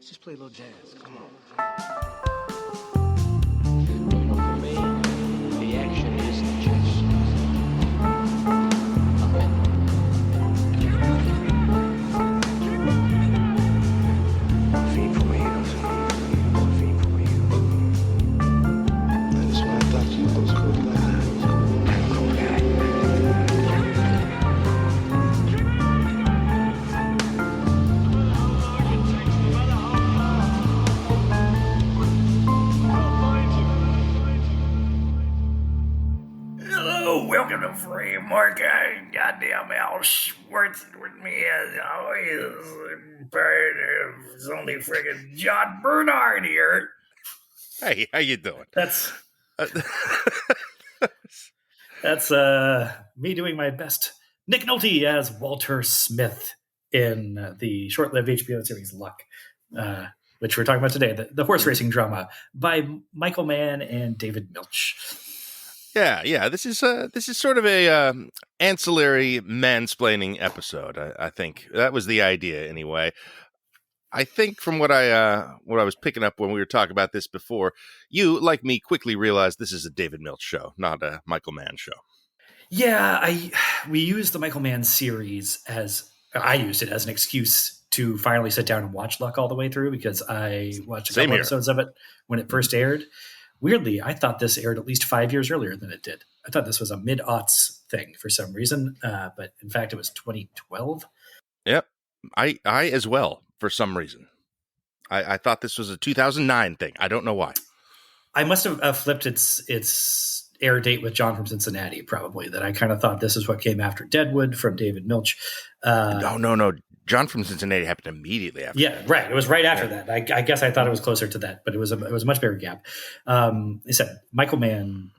Let's just play a little jazz. Come on. For me, the action is just a minute. Fiend for wheels. Fiend for wheels. That's why I thought you was cool like that. Cool guy. Hello, welcome to Free Market. Goddamn Al Schwartz with me as always. It's only friggin' John Bernard here. Hey, how you doing? That's me doing my best. Nick Nolte as Walter Smith in the short-lived HBO series Luck, which we're talking about today, the horse racing drama by Michael Mann and David Milch. Yeah. This is sort of a ancillary mansplaining episode. I think that was the idea, anyway. I think from what I was picking up when we were talking about this before, you, like me, quickly realized this is a David Milch show, not a Michael Mann show. Yeah, we used the Michael Mann series I used it as an excuse to finally sit down and watch Luck all the way through, because I watched a couple episodes of it when it first aired. Weirdly, I thought this aired at least 5 years earlier than it did. I thought this was a mid-aughts thing for some reason, but in fact, it was 2012. Yep, I as well, for some reason. I thought this was a 2009 thing. I don't know why. I must have flipped its air date with John from Cincinnati, probably, that I kind of thought this is what came after Deadwood from David Milch. No. John from Cincinnati happened immediately after. Yeah, right. It was right after that. I guess I thought it was closer to that, but it was a much bigger gap. They said Michael Mann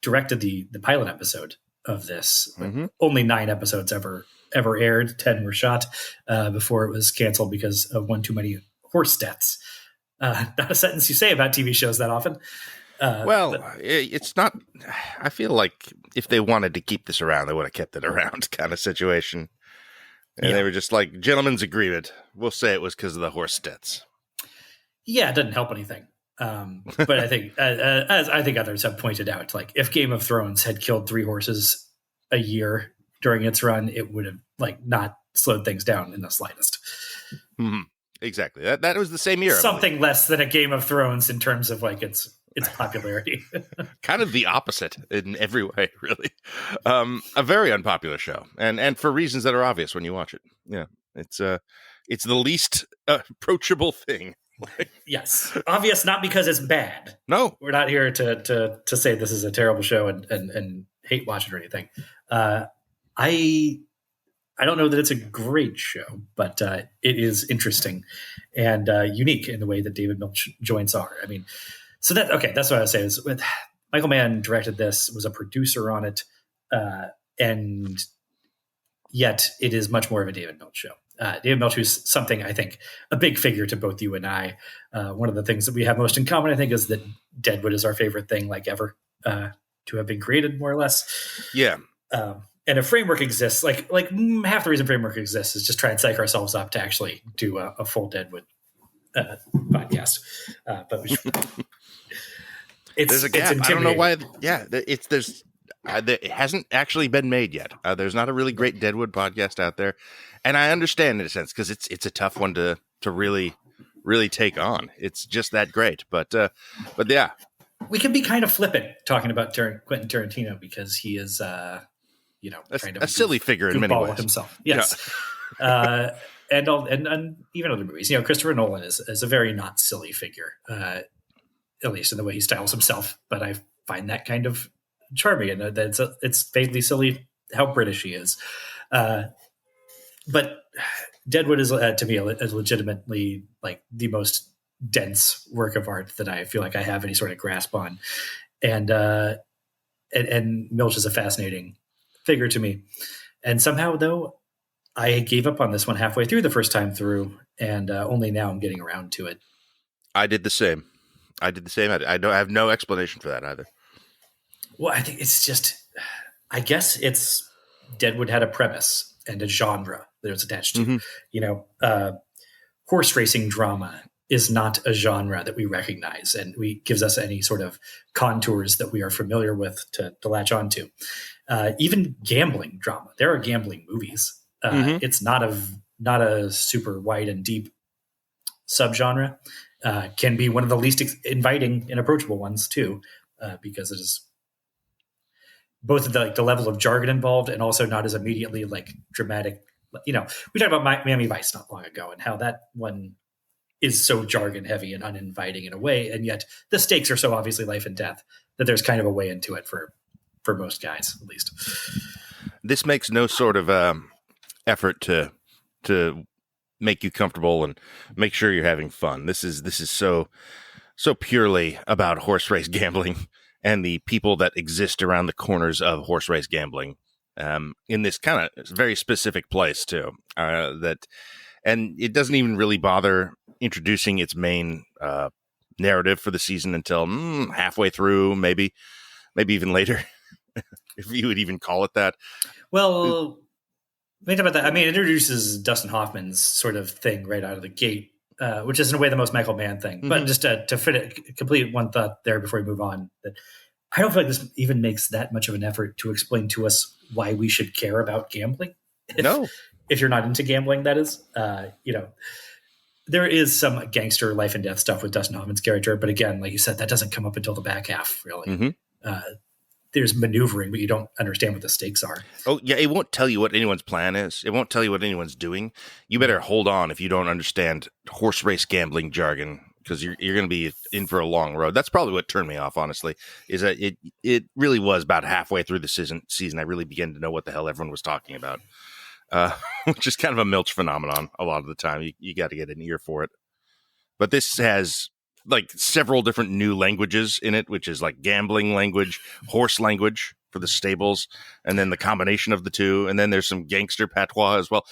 directed the pilot episode of this. Mm-hmm. Only 9 episodes ever aired. 10 were shot before it was canceled because of one too many horse deaths. Not a sentence you say about TV shows that often. It's not. I feel like if they wanted to keep this around, they would have kept it around, kind of situation. And They were just like, gentlemen's agreement. We'll say it was because of the horse deaths. Yeah, it doesn't help anything. But I think, as I think others have pointed out, like if Game of Thrones had killed 3 horses a year during its run, it would have not slowed things down in the slightest. Mm-hmm. Exactly. That was the same year. Something less than a Game of Thrones in terms of its popularity. Kind of the opposite in every way, really. A very unpopular show, and for reasons that are obvious when you watch it. Yeah, it's the least approachable thing. Yes, obvious, not because it's bad. No, we're not here to say this is a terrible show and hate watch it or anything. I don't know that it's a great show, but it is interesting and unique in the way that David Milch joints are. I mean, so that's what I would say is with Michael Mann directed this, was a producer on it, and yet it is much more of a David Milch show. David Milch, who's something, I think, a big figure to both you and I. One of the things that we have most in common, I think, is that Deadwood is our favorite thing ever to have been created, more or less. Yeah. And a framework exists, like half the reason framework exists is just try and psych ourselves up to actually do a full Deadwood podcast. But there's a gap. I don't know why. Yeah, it hasn't actually been made yet. There's not a really great Deadwood podcast out there, and I understand in a sense because it's a tough one to really take on. It's just that great, but yeah, we can be kind of flippant talking about Quentin Tarantino because he is. Kind of a silly figure in many ways himself. Yes. Yeah. And even other movies, Christopher Nolan is a very not silly figure, at least in the way he styles himself. But I find that kind of charming, and it's vaguely silly how British he is. But Deadwood is to me is legitimately the most dense work of art that I feel like I have any sort of grasp on, and Milch is a fascinating figure to me. And somehow, though, I gave up on this one halfway through the first time through, and only now I'm getting around to it. I did the same. I have no explanation for that either. Well, I think it's just, I guess it's Deadwood had a premise and a genre that it was attached to. Mm-hmm. horse racing drama is not a genre that we recognize and gives us any sort of contours that we are familiar with to latch onto. Even gambling drama, there are gambling movies. It's not a super wide and deep subgenre. Can be one of the least inviting and approachable ones too, because it is both the level of jargon involved and also not as immediately like dramatic. We talked about Miami Vice not long ago and how that one is so jargon heavy and uninviting in a way, and yet the stakes are so obviously life and death that there's kind of a way into it for most guys, at least. This makes no sort of effort to make you comfortable and make sure you're having fun. This is so purely about horse race gambling and the people that exist around the corners of horse race gambling, in this kind of very specific place too. And it doesn't even really bother introducing its main narrative for the season until halfway through, maybe even later, if you would even call it that. Well, think about that. I mean, it introduces Dustin Hoffman's sort of thing right out of the gate, which is in a way the most Michael Mann thing. But just to complete one thought there before we move on, that I don't feel like this even makes that much of an effort to explain to us why we should care about gambling. If you're not into gambling, that is, there is some gangster life and death stuff with Dustin Hoffman's character. But again, like you said, that doesn't come up until the back half, really. There's maneuvering, but you don't understand what the stakes are. Oh, yeah. It won't tell you what anyone's plan is. It won't tell you what anyone's doing. You better hold on if you don't understand horse race gambling jargon, because you're going to be in for a long road. That's probably what turned me off, honestly, is that it really was about halfway through the season. I really began to know what the hell everyone was talking about, which is kind of a Milch phenomenon a lot of the time. You got to get an ear for it. But this has like several different new languages in it, which is like gambling language, horse language for the stables, and then the combination of the two. And then there's some gangster patois as well.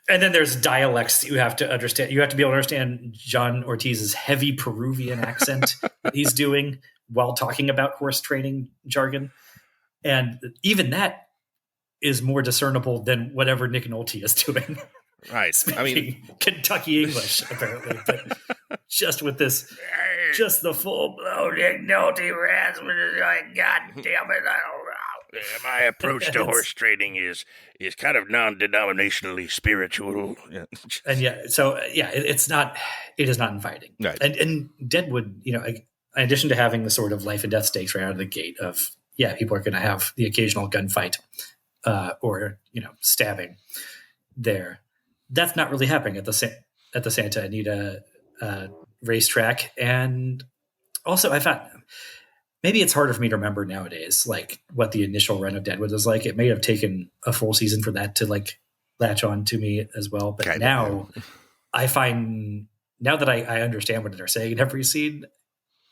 And then there's dialects that you have to understand. You have to be able to understand John Ortiz's heavy Peruvian accent that he's doing while talking about horse training jargon. And even that is more discernible than whatever Nick Nolte is doing. Right. Speaking Kentucky English, apparently. But just with this, just the full-blown Nick Nolte raspberry, like, God damn it, I don't know. Yeah, my approach to horse trading is kind of non-denominationally spiritual. And it is not inviting. Right. And Deadwood, in addition to having the sort of life and death stakes right out of the gate of, people are going to have the occasional gunfight or stabbing there. That's not really happening at the Santa Anita racetrack. And also I found maybe it's harder for me to remember nowadays, like what the initial run of Deadwood was like. It may have taken a full season for that to like latch on to me as well. But I find now that I understand what they're saying in every scene,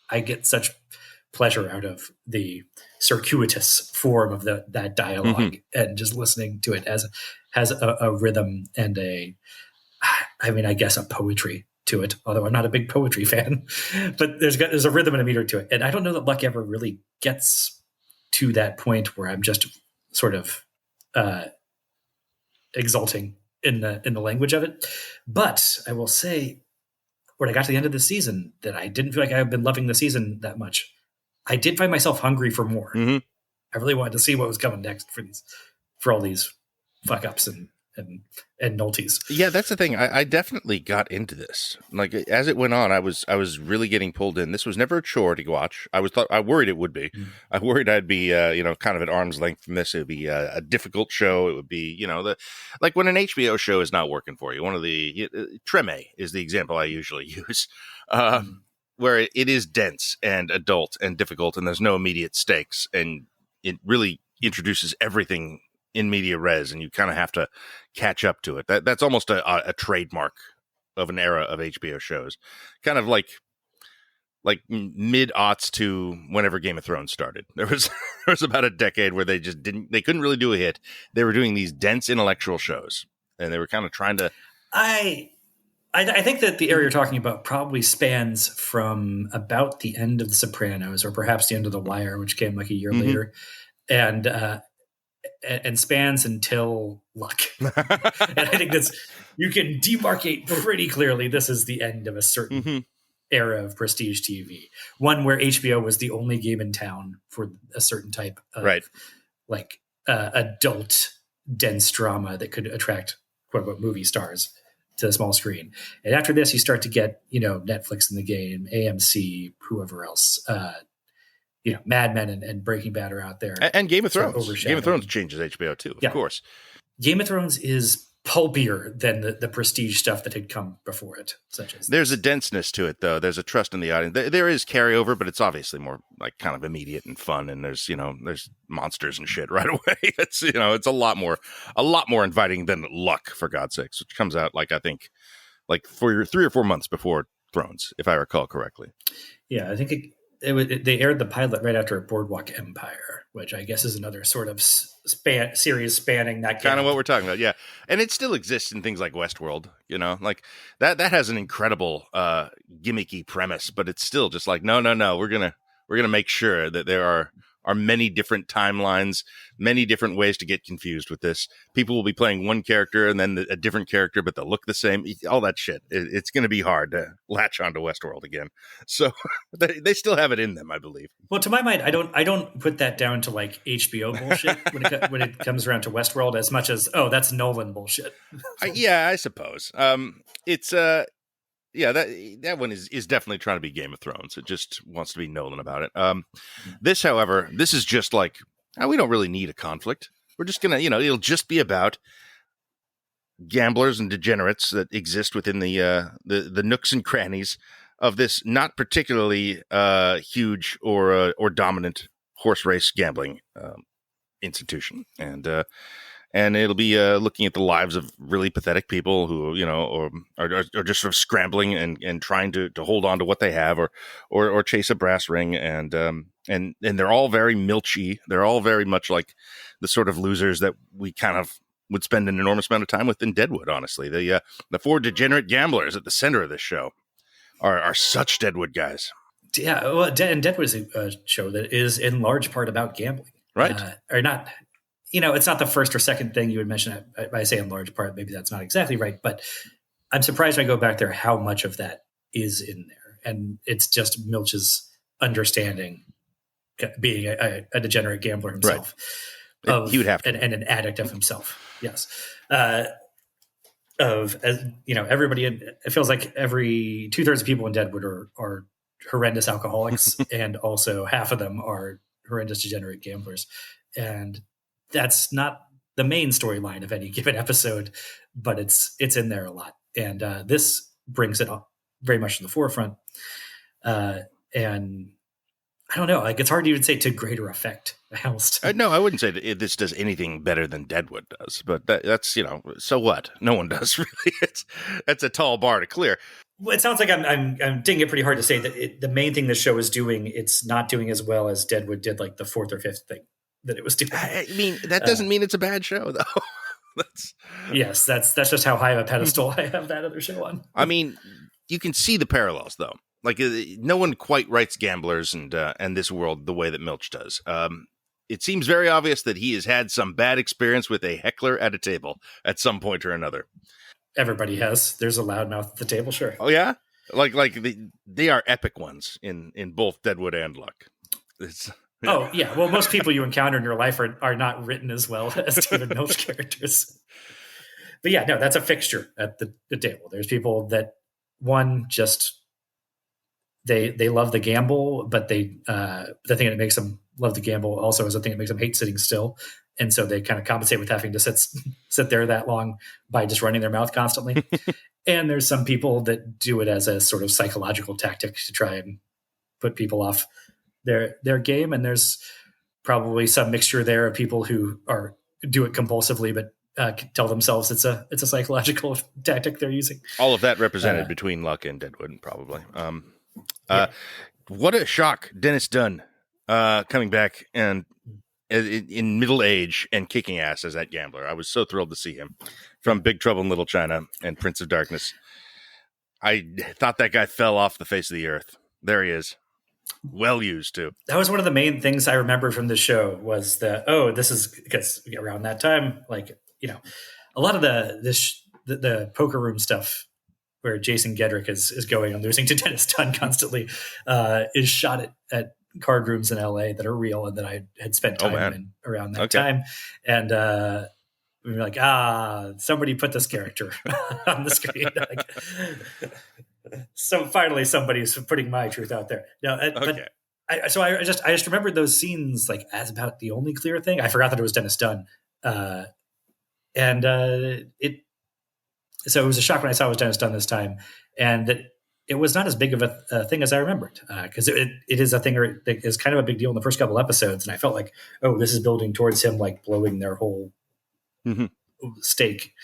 I get such pleasure out of the circuitous form of that dialogue and just listening to it as has a rhythm and a poetry to it, although I'm not a big poetry fan, but there's a rhythm and a meter to it. And I don't know that Luck ever really gets to that point where I'm just sort of exulting in the language of it. But I will say, when I got to the end of the season, that I didn't feel like I've been loving the season that much. I did find myself hungry for more. I really wanted to see what was coming next for all these fuck ups and Noltes. Yeah, that's the thing. I definitely got into this. Like as it went on, I was really getting pulled in. This was never a chore to watch. I worried it would be. I worried I'd be kind of at arm's length from this. It would be a difficult show. It would be like when an HBO show is not working for you. One of the Treme is the example I usually use, where it is dense and adult and difficult, and there's no immediate stakes, and it really introduces everything in media res, and you kind of have to catch up to it. That's almost a trademark of an era of HBO shows, kind of like mid-aughts to whenever Game of Thrones started. There was about a decade where they couldn't really do a hit. They were doing these dense intellectual shows, and they were kind of trying to. I think that the area you're talking about probably spans from about the end of The Sopranos, or perhaps the end of The Wire, which came like a year later, and and spans until Luck. And I think you can demarcate pretty clearly. This is the end of a certain era of prestige TV, one where HBO was the only game in town for a certain type of like adult dense drama that could attract quote unquote movie stars to the small screen. And after this, you start to get, Netflix in the game, AMC, whoever else, Mad Men and Breaking Bad are out there. And Game of Thrones. Game of Thrones changes HBO too, of course. Game of Thrones is pulpier than the prestige stuff that had come before it, such as there's a denseness to it, though. There's a trust in the audience. There is carryover, but it's obviously more like kind of immediate and fun. And there's monsters and shit right away. It's it's a lot more inviting than Luck, for God's sakes, which comes out I think for 3 or 4 months before Thrones, if I recall correctly. Yeah, I think they aired the pilot right after Boardwalk Empire, which I guess is another sort of series spanning that kind of what we're talking about. Yeah. And it still exists in things like Westworld, that has an incredible gimmicky premise, but it's still just like, no, we're going to make sure that there are many different timelines, many different ways to get confused with this. People will be playing one character and then a different character, but they'll look the same. All that shit. It's going to be hard to latch onto Westworld again. So they still have it in them, I believe. Well, to my mind, I don't put that down to like HBO bullshit when it comes around to Westworld as much as, that's Nolan bullshit. Yeah, I suppose. It's yeah, that one is definitely trying to be Game of Thrones. It just wants to be Nolan about it. This, however, this is just like, we don't really need a conflict. We're just gonna, it'll just be about gamblers and degenerates that exist within the nooks and crannies of this not particularly huge or dominant horse race gambling institution, and it'll be looking at the lives of really pathetic people who, are just sort of scrambling and trying to hold on to what they have or chase a brass ring. And they're all very milchy. They're all very much like the sort of losers that we kind of would spend an enormous amount of time with in Deadwood, honestly. The 4 degenerate gamblers at the center of this show are such Deadwood guys. Yeah, well, and Deadwood is a show that is in large part about gambling. Right. Or not. It's not the first or second thing you would mention. I say in large part, maybe that's not exactly right, but I'm surprised when I go back there how much of that is in there. And it's just Milch's understanding, being a degenerate gambler himself. Right. He would have to. And an addict of himself. Yes. Everybody, it feels like 2/3 of people in Deadwood are horrendous alcoholics, and also half of them are horrendous degenerate gamblers. And that's not the main storyline of any given episode, but it's in there a lot. And this brings it up very much to the forefront. And I don't know, it's hard to even say to greater effect. No, I wouldn't say that this does anything better than Deadwood does, but that's, so what? No one does really. That's a tall bar to clear. Well, it sounds like I'm dinging it pretty hard to say that the main thing the show is doing, it's not doing as well as Deadwood did, like the 4th or 5th thing that it was doing. I mean, that doesn't mean it's a bad show, though. Yes, that's just how high of a pedestal I have that other show on. I mean, you can see the parallels, though. Like, no one quite writes gamblers and this world the way that Milch does. It seems very obvious that he has had some bad experience with a heckler at a table at some point or another. Everybody has. There's a loudmouth at the table, sure. Oh, yeah? Like they are epic ones in both Deadwood and Luck. Oh, yeah. Well, most people you encounter in your life are not written as well as David Milch characters. But yeah, no, that's a fixture at the table. There's people that, one, just they love the gamble, but the thing that makes them love the gamble also is the thing that makes them hate sitting still. And so they kind of compensate with having to sit there that long by just running their mouth constantly. And there's some people that do it as a sort of psychological tactic to try and put people off their game. And there's probably some mixture there of people who do it compulsively, but tell themselves it's a psychological tactic they're using. All of that represented between Luck and Deadwood, probably. What a shock. Dennis Dunn coming back and in middle age and kicking ass as that gambler. I was so thrilled to see him from Big Trouble in Little China and Prince of Darkness. I thought that guy fell off the face of the earth. There he is. Well used too. That was one of the main things I remember from the show was that, this is because around that time, like, a lot of the poker room stuff where Jason Gedrick is going on losing to Dennis Dunn constantly is shot at card rooms in LA that are real and that I had spent time in around that time. And we were like, somebody put this character on the screen. So finally somebody's putting my truth out there. No, but I just remembered those scenes like as about the only clear thing. I forgot that it was Dennis Dunn. So it was a shock when I saw it was Dennis Dunn this time, and that it was not as big of a thing as I remembered, because it is a thing that is kind of a big deal in the first couple episodes, and I felt like, this is building towards him like blowing their whole stake.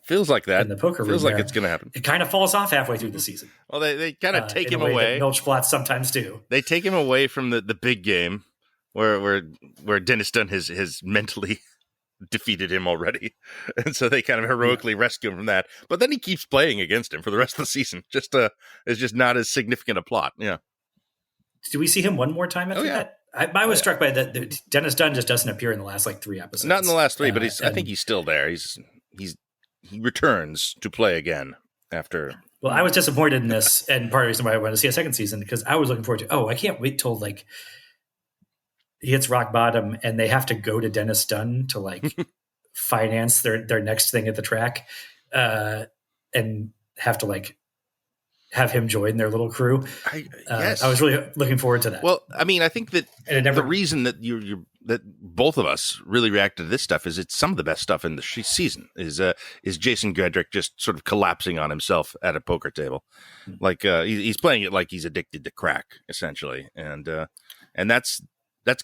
Feels like that in the poker room. Feels like it's going to happen. It kind of falls off halfway through the season. Well, they kind of take him in a way away. That Milch plots sometimes do. They take him away from the big game, where Dennis Dunn has mentally defeated him already, and so they kind of heroically rescue him from that. But then he keeps playing against him for the rest of the season. It's just not as significant a plot. Yeah. Do we see him one more time after that? I was struck by that. Dennis Dunn just doesn't appear in the last like 3 episodes. Not in the last 3, but I think he's still there. He returns to play again after. Well, I was disappointed in this, and part of the reason why I wanted to see a second season because I was looking forward to. I can't wait till like he hits rock bottom and they have to go to Dennis Dunn to like finance their next thing at the track, and have to like have him join their little crew. Yes. I was really looking forward to that. Well, I mean, I think that the reason that that both of us really reacted to this stuff is it's some of the best stuff in the season is Jason Gedrick just sort of collapsing on himself at a poker table. Like he's playing it like he's addicted to crack essentially. And that's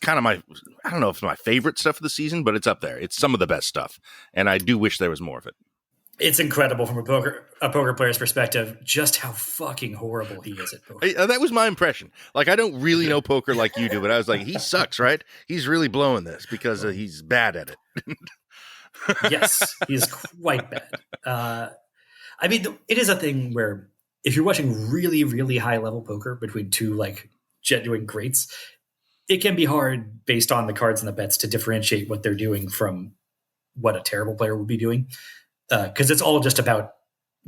kind of I don't know if it's my favorite stuff of the season, but it's up there. It's some of the best stuff. And I do wish there was more of it. It's incredible from a poker player's perspective, just how fucking horrible he is at poker. That was my impression. Like, I don't really know poker like you do, but I was like, he sucks, right? He's really blowing this because he's bad at it. Yes, he's quite bad. I mean, it is a thing where if you're watching really, really high level poker between two like genuine greats, it can be hard based on the cards and the bets to differentiate what they're doing from what a terrible player would be doing. Because it's all just about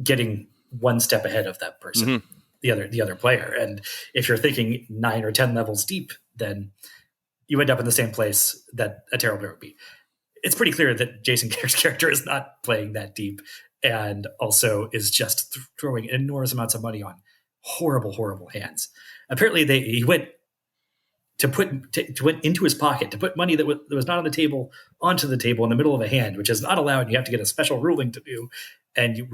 getting one step ahead of that person, the other player. And if you're thinking 9 or 10 levels deep, then you end up in the same place that a terrible player would be. It's pretty clear that Jason Gedrick's character is not playing that deep, and also is just throwing enormous amounts of money on horrible, horrible hands. Apparently, he went went into his pocket to put money that was not on the table onto the table in the middle of a hand, which is not allowed. You have to get a special ruling to do, and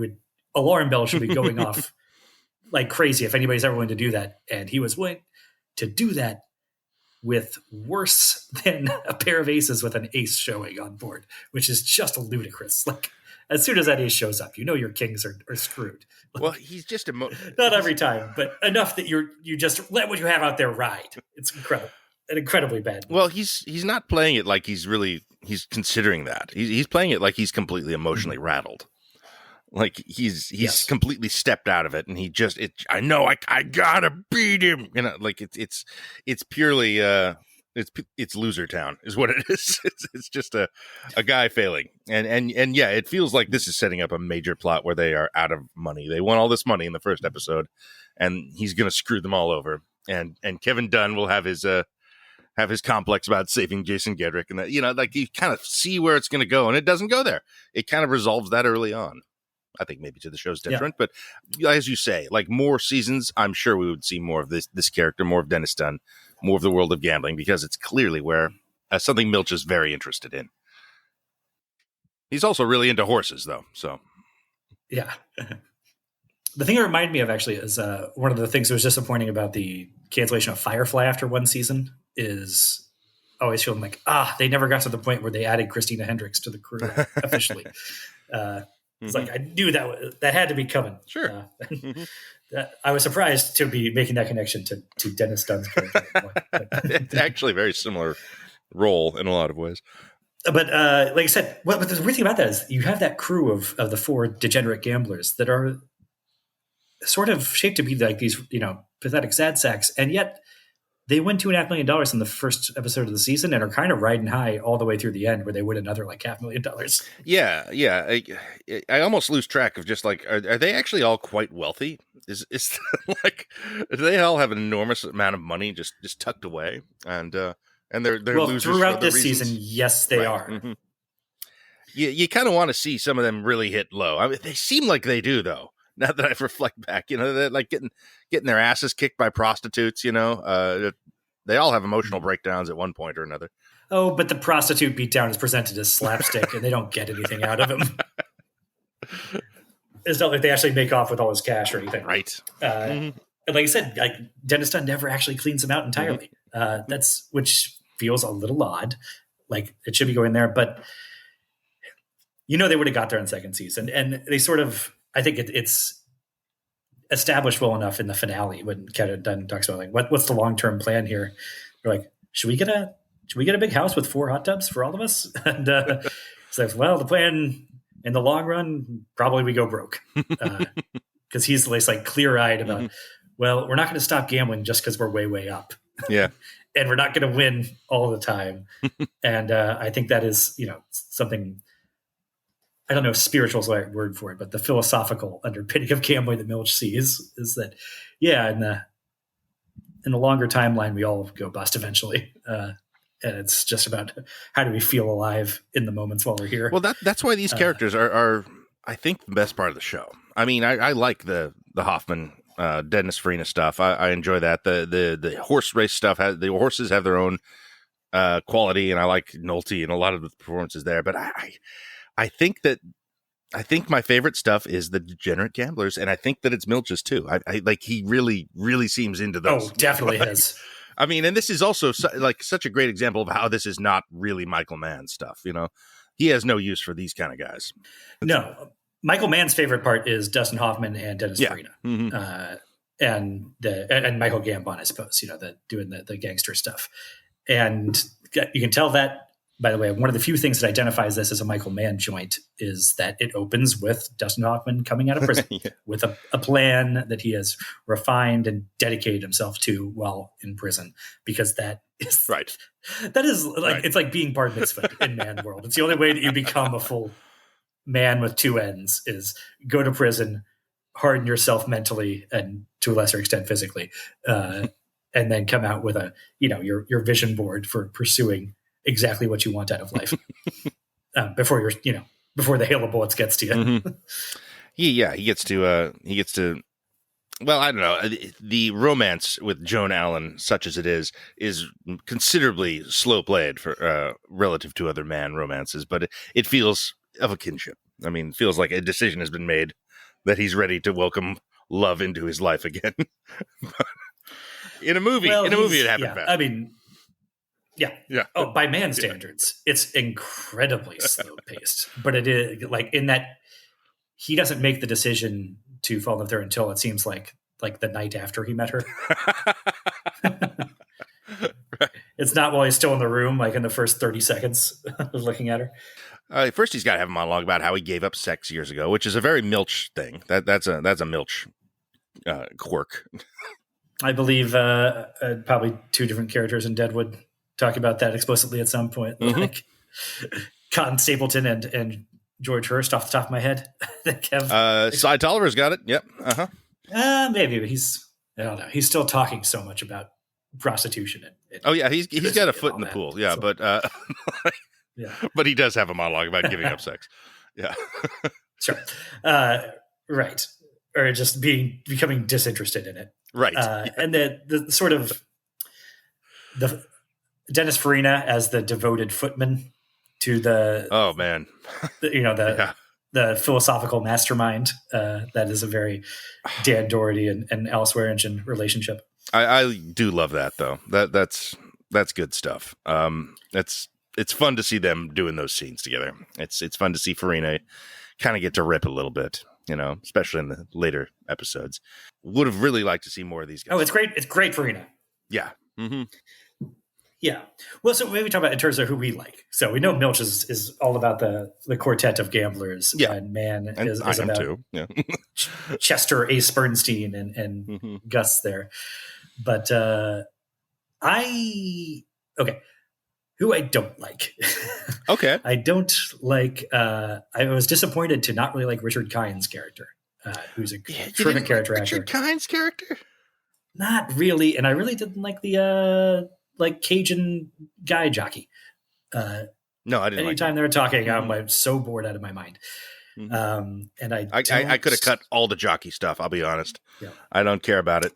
alarm bells should be going off like crazy if anybody's ever willing to do that. And he was willing to do that with worse than a pair of aces with an ace showing on board, which is just ludicrous. Like as soon as that ace shows up, your kings are screwed. Like, well, he's just not every time, but enough that you just let what you have out there ride. It's incredible. An incredibly bad movie. Well, he's not playing it like he's considering that. He's playing it like he's completely emotionally rattled. Like he's completely stepped out of it, and I know I gotta beat him. Like it's purely it's loser town is what it is. It's just a guy failing, and yeah, it feels like this is setting up a major plot where they are out of money. They won all this money in the first episode, and he's gonna screw them all over. And Kevin Dunn will have his complex about saving Jason Gedrick, and that like you kind of see where it's going to go, and it doesn't go there. It kind of resolves that early on. I think maybe to the show's detriment, but as you say, like more seasons, I'm sure we would see more of this character, more of Dennis Dunn, more of the world of gambling, because it's clearly where something Milch is very interested in. He's also really into horses, though. So, yeah. The thing it reminded me of actually is one of the things that was disappointing about the cancellation of Firefly after one season is always feeling like, they never got to the point where they added Christina Hendricks to the crew officially. It's like, I knew that had to be coming. Sure. I was surprised to be making that connection to Dennis Dunn's character. It's actually a very similar role in a lot of ways. But like I said, but the weird thing about that is you have that crew of the 4 degenerate gamblers that are sort of shaped to be like these, pathetic sad sacks. And yet they win $2.5 million in the first episode of the season and are kind of riding high all the way through the end, where they win another like $500,000. Yeah. I almost lose track of just like, are they actually all quite wealthy? Is like, do they all have an enormous amount of money just tucked away? And they're well, losers throughout for this reasons? season, yes, they Right. are. Mm-hmm. You kind of want to see some of them really hit low. I mean, they seem like they do, though. Now that I reflect back, they're like getting their asses kicked by prostitutes. They all have emotional breakdowns at one point or another. Oh, but the prostitute beatdown is presented as slapstick, and they don't get anything out of him. It's not like they actually make off with all his cash or anything. Right. And like I said, like Dennis Dunn never actually cleans him out entirely. That's which feels a little odd. Like it should be going there, but they would have got there in second season, and they sort of. I think it's established well enough in the finale when Kevin Dunn talks about like what's the long-term plan here. We're like, should we get a big house with 4 hot tubs for all of us? And it's like, well, the plan in the long run, probably we go broke. Because he's like clear-eyed about, well, we're not going to stop gambling just because we're way, way up. Yeah. And we're not going to win all the time. And I think that is, something, I don't know if spiritual is the right word for it, but the philosophical underpinning of gambling that Milch sees is that, in the longer timeline, we all go bust eventually. And it's just about how do we feel alive in the moments while we're here. Well, that's why these characters are, I think, the best part of the show. I mean, I like the Hoffman, Dennis Farina stuff. I enjoy that. The horse race stuff, the horses have their own quality, and I like Nolte and a lot of the performances there. But I think my favorite stuff is the degenerate gamblers, and I think that it's Milch's too. I like he really, really seems into those. Oh, definitely is. I mean, and this is also such a great example of how this is not really Michael Mann stuff. He has no use for these kind of guys. No, Michael Mann's favorite part is Dustin Hoffman and Dennis Farina, and Michael Gambon, I suppose. Doing the gangster stuff, and you can tell that. By the way, one of the few things that identifies this as a Michael Mann joint is that it opens with Dustin Hoffman coming out of prison with a plan that he has refined and dedicated himself to while in prison, because that is right. That is like it's like being bar mitzvah in man world. It's the only way that you become a full man with 2 ends is go to prison, harden yourself mentally and to a lesser extent physically, and then come out with your vision board for pursuing exactly what you want out of life before the hail of bullets gets to you. He gets to. Well, I don't know. The romance with Joan Allen, such as it is considerably slow played for relative to other man romances, but it feels of a kinship. I mean, it feels like a decision has been made that he's ready to welcome love into his life again. in a movie, it happened fast. I mean. Yeah. Oh, by man standards, it's incredibly slow paced. But it is like in that he doesn't make the decision to fall in love with her until it seems like the night after he met her. Right. It's not while he's still in the room, like in the first 30 seconds of looking at her. First, he's got to have a monologue about how he gave up sex years ago, which is a very Milch thing. That's a Milch quirk. I believe probably 2 different characters in Deadwood talk about that explicitly at some point, like Cotton Stapleton and George Hurst off the top of my head. Cy Tolliver's got it. Yep. Maybe, but I don't know. He's still talking so much about prostitution. He's got a foot in the pool. Yeah, so, but but he does have a monologue about giving up sex. Yeah, sure. Right, or just becoming disinterested in it. Right, and the sort of the Dennis Farina as the devoted footman to the the philosophical mastermind that is a very Dan Doherty and Alice Warrington relationship. I do love that though. That's good stuff. It's fun to see them doing those scenes together. It's fun to see Farina kind of get to rip a little bit, especially in the later episodes. Would have really liked to see more of these guys. Oh, it's great. It's great, Farina. Yeah. Mm-hmm. Yeah. Well, so maybe talk about in terms of who we like. So we know Milch is all about the quartet of gamblers. Yeah. And Mann is I am about too. Yeah. Chester Ace Bernstein and Gus there. But Okay. Who I don't like. Okay. I don't like. I was disappointed to not really like Richard Kine's character, who's a Yeah, you terrific didn't character like actor. Richard Kine's character? Not really, and I really didn't like the like Cajun guy jockey. No, I didn't. Anytime they were talking, I'm like so bored out of my mind. Mhm. And I could have cut all the jockey stuff. I'll be honest. Yeah. I don't care about it.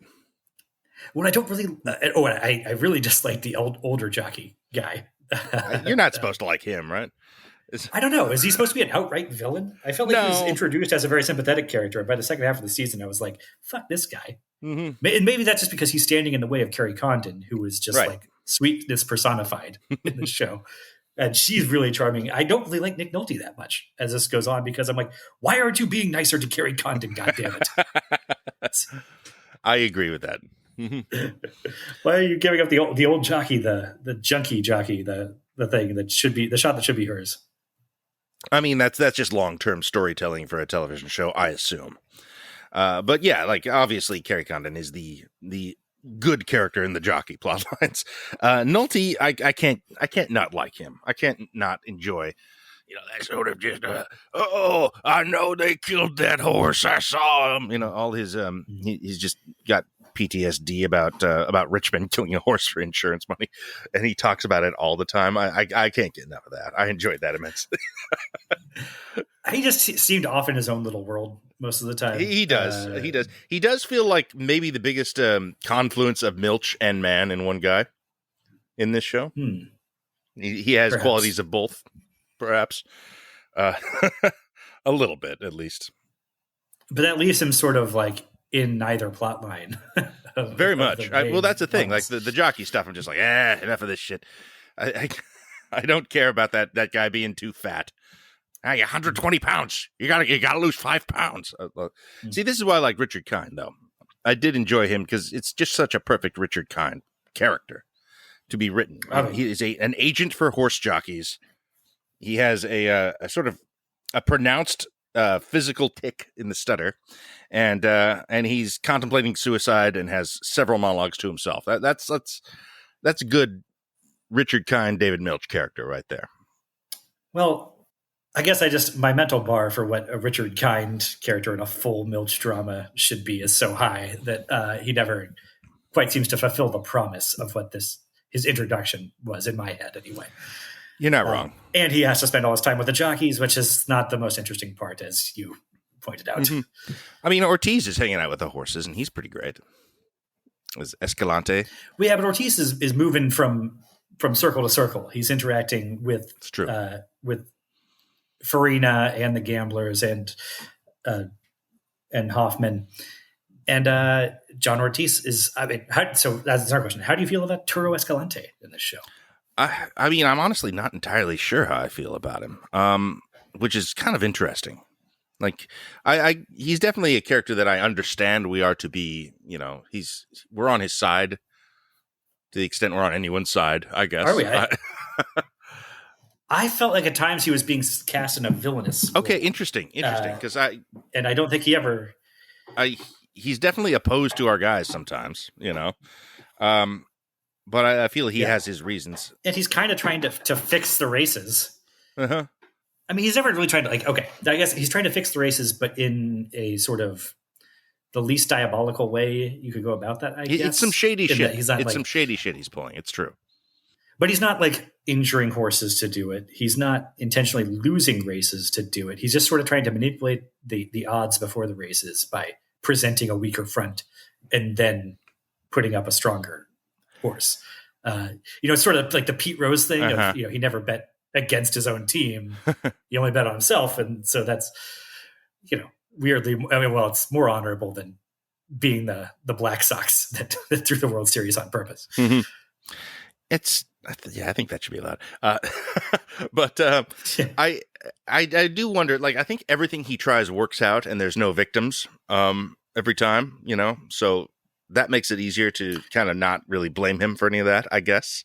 Well, I don't really. I really just like the older jockey guy. You're not supposed to like him, right? I don't know. Is he supposed to be an outright villain? I felt like he was No. introduced as a very sympathetic character. And by the second half of the season, I was like, fuck this guy. Mm-hmm. And maybe that's just because he's standing in the way of Carrie Condon, who was just Right. like sweetness personified in the show. And she's really charming. I don't really like Nick Nolte that much as this goes on because I'm like, why aren't you being nicer to Carrie Condon? God damn it. I agree with that. Why are you giving up the old jockey, the junkie jockey, the thing that should be the shot that should be hers? I mean, that's just long-term storytelling for a television show, I assume. But yeah, like obviously Carrie Condon is the good character in the jockey plot lines. Nolte, I can't not like him. I can't not enjoy, that sort of just, I know they killed that horse. I saw him. All his, he's just got PTSD about Richmond killing a horse for insurance money. And he talks about it all the time. I can't get enough of that. I enjoyed that immensely. He just seemed off in his own little world most of the time. He does. He does feel like maybe the biggest confluence of Milch and Mann in one guy in this show. He has Perhaps. qualities of both, perhaps. A little bit, at least. But that leaves him sort of like in neither plot line. Very much. Well, that's the thing. Like the jockey stuff, I'm just like, enough of this shit. I don't care about that guy being too fat. Hey, 120 pounds. You gotta lose 5 pounds. See, this is why I like Richard Kind, though. I did enjoy him because it's just such a perfect Richard Kind character to be written. He is an agent for horse jockeys. He has a sort of a pronounced physical tic in the stutter, and he's contemplating suicide and has several monologues to himself. That's a good Richard Kind, David Milch character right there. Well, I guess my mental bar for what a Richard Kind character in a full Milch drama should be is so high that he never quite seems to fulfill the promise of what his introduction was in my head anyway. You're not wrong. And he has to spend all his time with the jockeys, which is not the most interesting part, as you pointed out. Mm-hmm. I mean, Ortiz is hanging out with the horses, and he's pretty great. Is Escalante? Well, yeah, but Ortiz is moving from circle to circle. He's interacting with Farina and the gamblers and Hoffman. And John Ortiz is, so that's our question. How do you feel about Turo Escalante in this show? I mean, I'm honestly not entirely sure how I feel about him, which is kind of interesting. Like, he's definitely a character that I understand we are to be, we're on his side to the extent we're on anyone's side, I guess. Are we? I felt like at times he was being cast in a villainous Okay, role. interesting, because and I don't think he ever... he's definitely opposed to our guys sometimes, but I feel he has his reasons. And he's kind of trying to fix the races. Uh-huh. I mean, he's never really tried to, I guess he's trying to fix the races, but in a sort of the least diabolical way you could go about that, I guess. It's some shady shit. He's not, some shady shit he's pulling. It's true. But he's not injuring horses to do it. He's not intentionally losing races to do it. He's just sort of trying to manipulate the odds before the races by presenting a weaker front and then putting up a stronger horse. It's sort of like the Pete Rose thing of, he never bet against his own team. He only bet on himself. And so that's, weirdly, it's more honorable than being the Black Sox that threw the World Series on purpose. Mm-hmm. I think that should be allowed. But I do wonder, I think everything he tries works out and there's no victims every time, so that makes it easier to kind of not really blame him for any of that, I guess.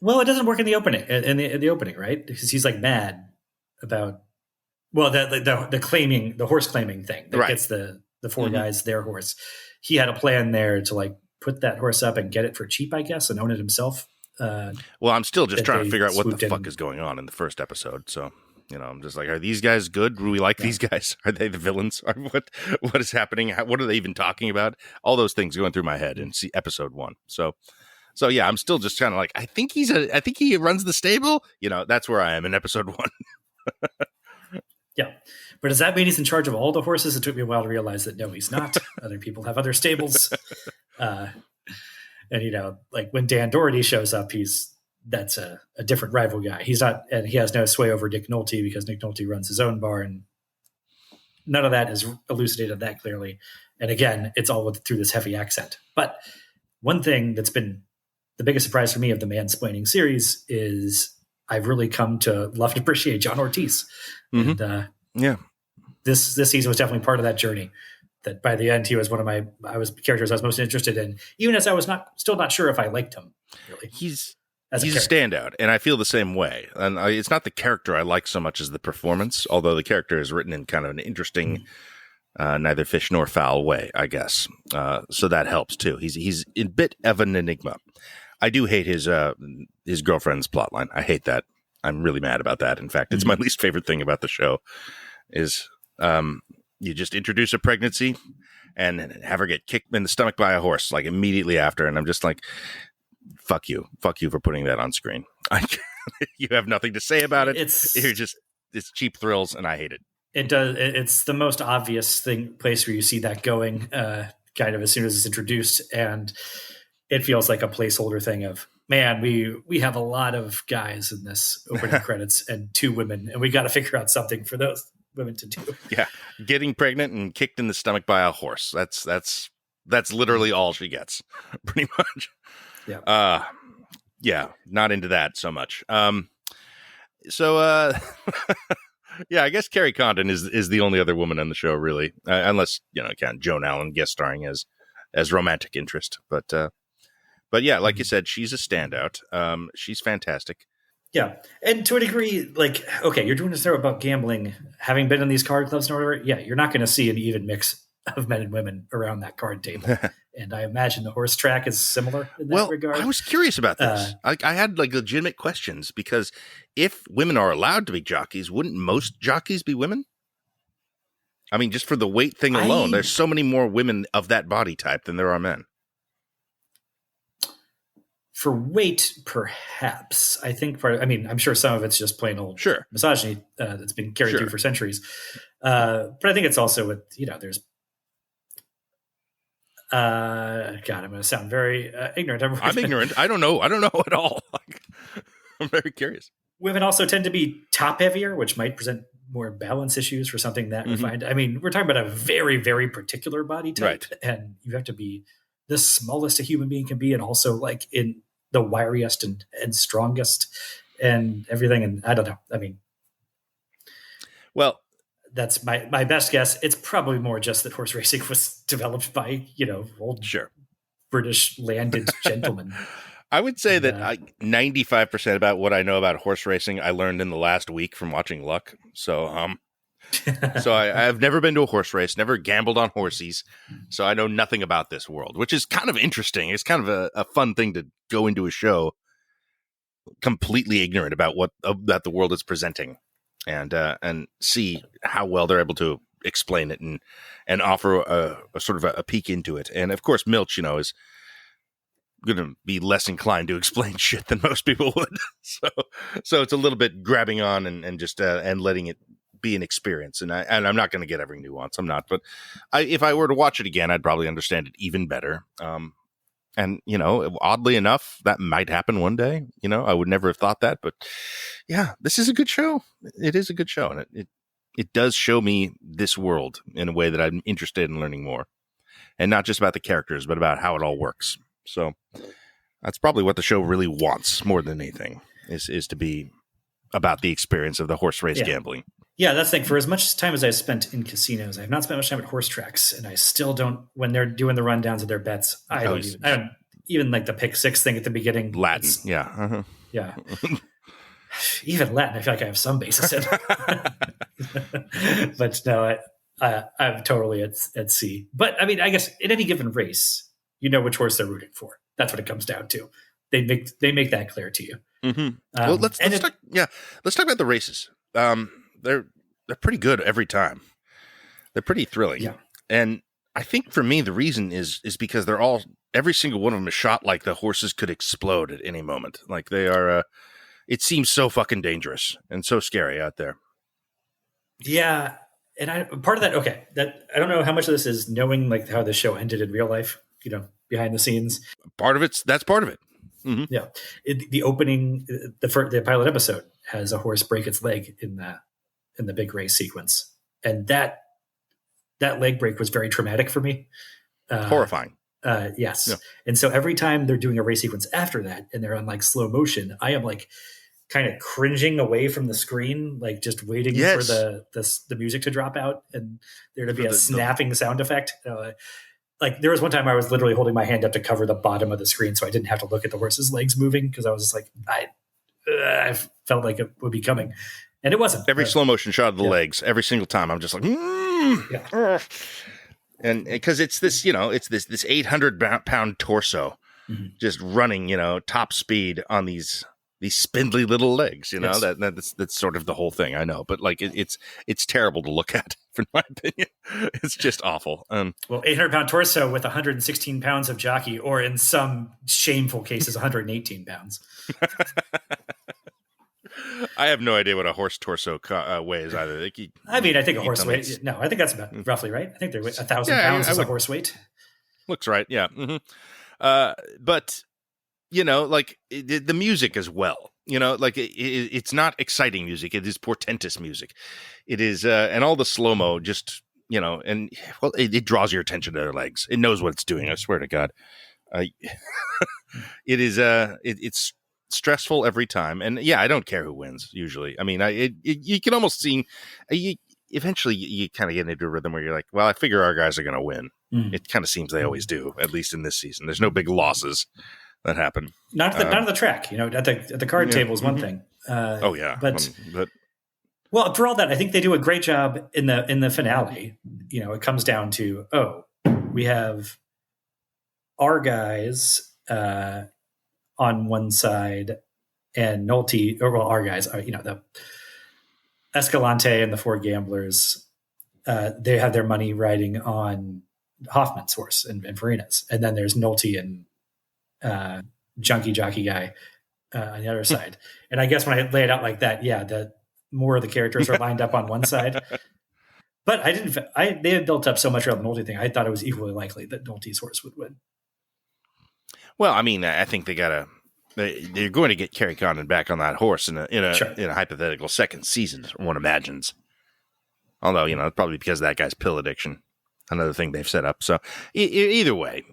Well, it doesn't work in the opening, the opening, right? Because he's mad about, the horse claiming thing that gets the four guys their horse. He had a plan there to put that horse up and get it for cheap, I guess, and own it himself. Well, I'm still just that trying to they figure out what the swooped in. fuck is going on in the first episode. So, I'm just like, are these guys good? Do we like these guys? Are they the villains? What is happening? What are they even talking about? All those things going through my head in episode 1. So yeah, I'm still just kind of like, I think he runs the stable. That's where I am in episode 1. Yeah. But does that mean he's in charge of all the horses? It took me a while to realize that no, he's not. Other people have other stables. And, like when Dan Doherty shows up, that's a different rival guy. He's not, and he has no sway over Nick Nolte because Nick Nolte runs his own bar, and none of that is elucidated that clearly. And again, it's all through this heavy accent. But one thing that's been the biggest surprise for me of the Mann-Splaining series is I've really come to love and appreciate John Ortiz. Mm-hmm. And yeah, this season was definitely part of that journey. That by the end, he was one of characters I was most interested in, even as I was still not sure if I liked him. Really, he's a standout, and I feel the same way. And it's not the character I like so much as the performance, although the character is written in kind of an interesting, neither fish nor fowl way, I guess. So that helps too. He's a bit of an enigma. I do hate his girlfriend's plotline. I hate that. I'm really mad about that. In fact, it's my least favorite thing about the show. Is you just introduce a pregnancy and have her get kicked in the stomach by a horse like immediately after, and I'm just like, fuck you for putting that on screen. You have nothing to say about it. It's cheap thrills, and I hate it. It does. It's the most obvious place where you see that going, kind of as soon as it's introduced, and it feels like a placeholder thing of, man, we have a lot of guys in this opening credits and 2 women, and we got to figure out something for those women to do. Yeah, getting pregnant and kicked in the stomach by a horse. That's literally all she gets, pretty much. Yeah. Yeah, not into that so much. So yeah, I guess Carrie Condon is the only other woman on the show, really, unless count Joan Allen guest starring as romantic interest. But yeah, like you said, she's a standout. She's fantastic. Yeah. And to a degree, like, okay, you're doing a show about gambling, having been in these card clubs and whatever. Yeah, you're not going to see an even mix of men and women around that card table. And I imagine the horse track is similar in that regard. I was curious about this. I had like legitimate questions, because if women are allowed to be jockeys, wouldn't most jockeys be women? I mean, just for the weight thing alone, there's so many more women of that body type than there are men. For weight, perhaps. I think I'm sure some of it's just plain old misogyny that's been carried through for centuries. But I think it's also with, there's God, I'm going to sound very ignorant. I'm ignorant. I don't know at all. I'm very curious. Women also tend to be top heavier, which might present more balance issues for something that refined. I mean, we're talking about a very, very particular body type, and you have to be the smallest a human being can be, and also like in the wiriest and strongest and everything. And I don't know. I mean, well, that's my best guess. It's probably more just that horse racing was developed by, old British landed gentlemen. I would say that 95% about what I know about horse racing, I learned in the last week from watching Luck. So, so I've never been to a horse race, never gambled on horsies. So I know nothing about this world, which is kind of interesting. It's kind of a fun thing to go into a show completely ignorant about that the world is presenting, and see how well they're able to explain it and offer a sort of a peek into it. And of course, Milch, is going to be less inclined to explain shit than most people would. So it's a little bit grabbing on and just and letting it be an experience. And I'm not going to get every nuance. I'm not, but if I were to watch it again, I'd probably understand it even better. And oddly enough, that might happen one day. I would never have thought that, but yeah, this is a good show. It is a good show, and it does show me this world in a way that I'm interested in learning more, and not just about the characters, but about how it all works. So that's probably what the show really wants more than anything is to be about the experience of the horse race gambling. Yeah, that's the thing. For as much time as I've spent in casinos, I have not spent much time at horse tracks, and I still don't. When they're doing the rundowns of their bets, I don't even like the pick six thing at the beginning. Latin, yeah. Even Latin, I feel like I have some basis in. But no, I'm totally at sea. But I mean, I guess in any given race, you know which horse they're rooting for. That's what it comes down to. They make that clear to you. Mm-hmm. Well, let's talk about the races. They're pretty good every time. They're pretty thrilling. Yeah. And I think for me, the reason is because every single one of them is shot like the horses could explode at any moment. Like they are, it seems so fucking dangerous and so scary out there. Yeah. And part of that, okay, that I don't know how much of this is knowing like how the show ended in real life, behind the scenes. That's part of it. Mm-hmm. Yeah. The opening, the pilot episode has a horse break its leg in the big race sequence. And that leg break was very traumatic for me. Horrifying. Yes. Yeah. And so every time they're doing a race sequence after that and they're on like slow motion, I am like kind of cringing away from the screen, like just waiting for the music to drop out and there to be a snapping sound effect. Like there was one time I was literally holding my hand up to cover the bottom of the screen so I didn't have to look at the horse's legs moving because I was just like, I felt like it would be coming. And it wasn't. Every slow motion shot of the legs, every single time, I'm just like, yeah. And because it's this, it's this 800-pound torso just running, top speed on these spindly little legs, Yes. that's sort of the whole thing. I know, but like it's terrible to look at, in my opinion. It's just awful. Well, 800-pound torso with 116 pounds of jockey, or in some shameful cases, 118 pounds. I have no idea what a horse torso weighs either. I think a horse weight. No, I think that's about roughly right. I think they're 1,000 pounds is a horse weight. Looks right. Yeah. Mm-hmm. But like the music as well. Like it's not exciting music. It is portentous music. It is, and all the slow mo just and it draws your attention to their legs. It knows what it's doing. I swear to God. It is. It's stressful every time, and I don't care who wins usually. I mean, you can almost see eventually you kind of get into a rhythm where you're like, well, I figure our guys are going to win. It kind of seems they always do, at least in this season. There's no big losses that happen. Not at the track, at the card table is one thing. But well, for all that, I think they do a great job in the finale. It comes down to we have our guys on one side and Nolte, our guys, the Escalante and the four gamblers, they have their money riding on Hoffman's horse and Farina's. And then there's Nolte and junkie jockey guy on the other side. And I guess when I lay it out like that, the more of the characters are lined up on one side. But they had built up so much around the Nolte thing. I thought it was equally likely that Nolte's horse would win. Well, I mean, I think they're going to get Kerry Condon back on that horse in a hypothetical second season, one imagines. Although, probably because of that guy's pill addiction, another thing they've set up. So either way,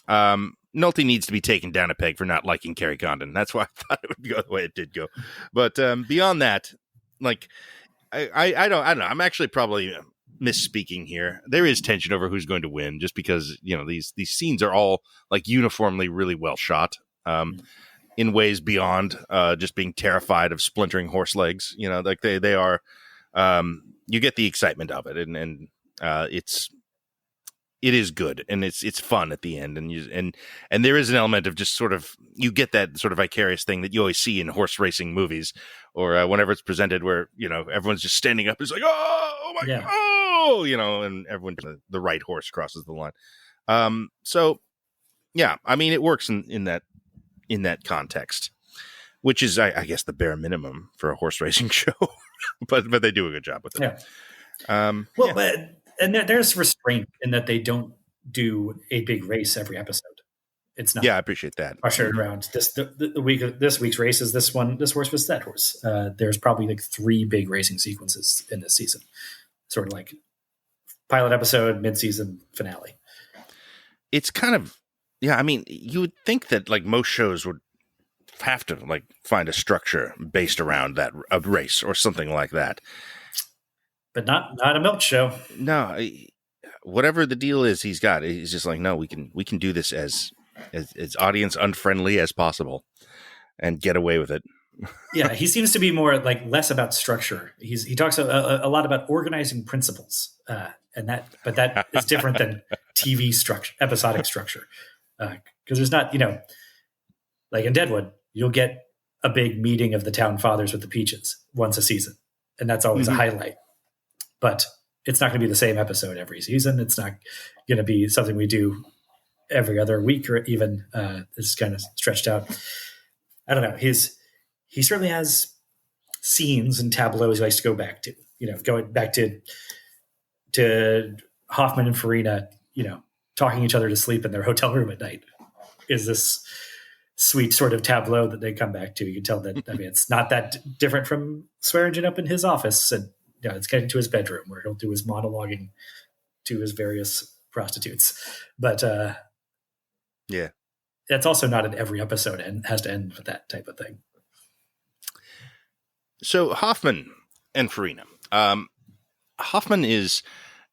Nolte needs to be taken down a peg for not liking Kerry Condon. That's why I thought it would go the way it did go. But beyond that, like, I don't know. I'm actually probably misspeaking here. There is tension over who's going to win, just because these scenes are all like uniformly really well shot, in ways beyond just being terrified of splintering horse legs. Like they are. You get the excitement of it, and it is good, and it's fun at the end, and there is an element of just sort of, you get that sort of vicarious thing that you always see in horse racing movies, or whenever it's presented, where everyone's just standing up, it's like, oh my god, and everyone, the right horse crosses the line. So yeah, I mean, it works in that context, which is I guess the bare minimum for a horse racing show, but they do a good job with it. But there's restraint in that they don't do a big race every episode. It's not. Yeah, I appreciate that. Ushered around this week's race is this horse was that horse. There's probably like 3 big racing sequences in this season, sort of like pilot episode, mid-season, finale. It's kind of, I mean, you would think that like most shows would have to like find a structure based around a race or something like that. But not a Milch show. No, whatever the deal is, he's just like, no, we can do this as audience unfriendly as possible and get away with it. Yeah, he seems to be more like less about structure. He talks a lot about organizing principles, but that is different than TV structure, episodic structure. because there's not, like in Deadwood, you'll get a big meeting of the town fathers with the Peaches once a season, and that's always a highlight. But it's not going to be the same episode every season. It's not going to be something we do every other week, or even it's kind of stretched out. I don't know. He certainly has scenes and tableaus he likes to go back to. Going back to Hoffman and Farina, talking each other to sleep in their hotel room at night is this sweet sort of tableau that they come back to. You can tell that, it's not that different from Swearingen up in his office, and it's getting to his bedroom where he'll do his monologuing to his various prostitutes. But yeah, that's also not in every episode and has to end with that type of thing. So Hoffman and Farina. Hoffman is,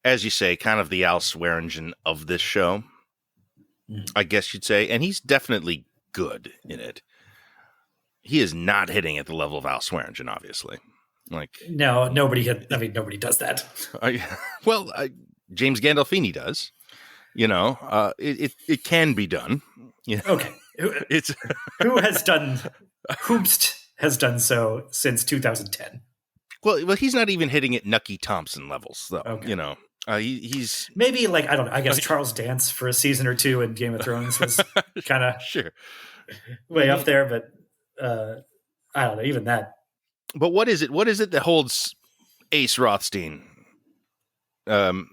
as you say, kind of the Al Swearingen of this show, I guess you'd say. And he's definitely good in it. He is not hitting at the level of Al Swearingen, obviously. No, nobody does that. James Gandolfini does. It can be done. Okay. Whomst has done so since 2010. Well, he's not even hitting at Nucky Thompson levels, though. Okay. He's maybe I don't know. I guess Charles Dance for a season or two in Game of Thrones was kind of sure way up there, but I don't know. Even that. But what is it? What is it that holds Ace Rothstein? Is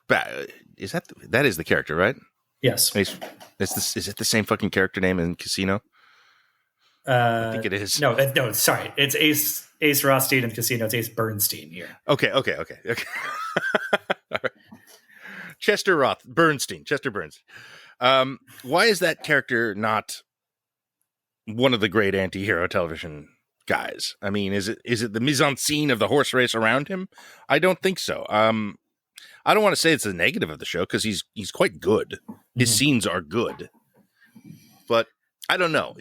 that is the character, right? Yes. Ace, is it the same fucking character name in Casino? I think it is. No, sorry. It's Ace Rothstein in Casino. It's Ace Bernstein here. Okay. All right. Chester Bernstein. Why is that character not one of the great anti-hero television guys? I mean, is it the mise-en-scene of the horse race around him? I don't think so. I don't want to say it's a negative of the show because he's quite good. His scenes are good, but I don't know.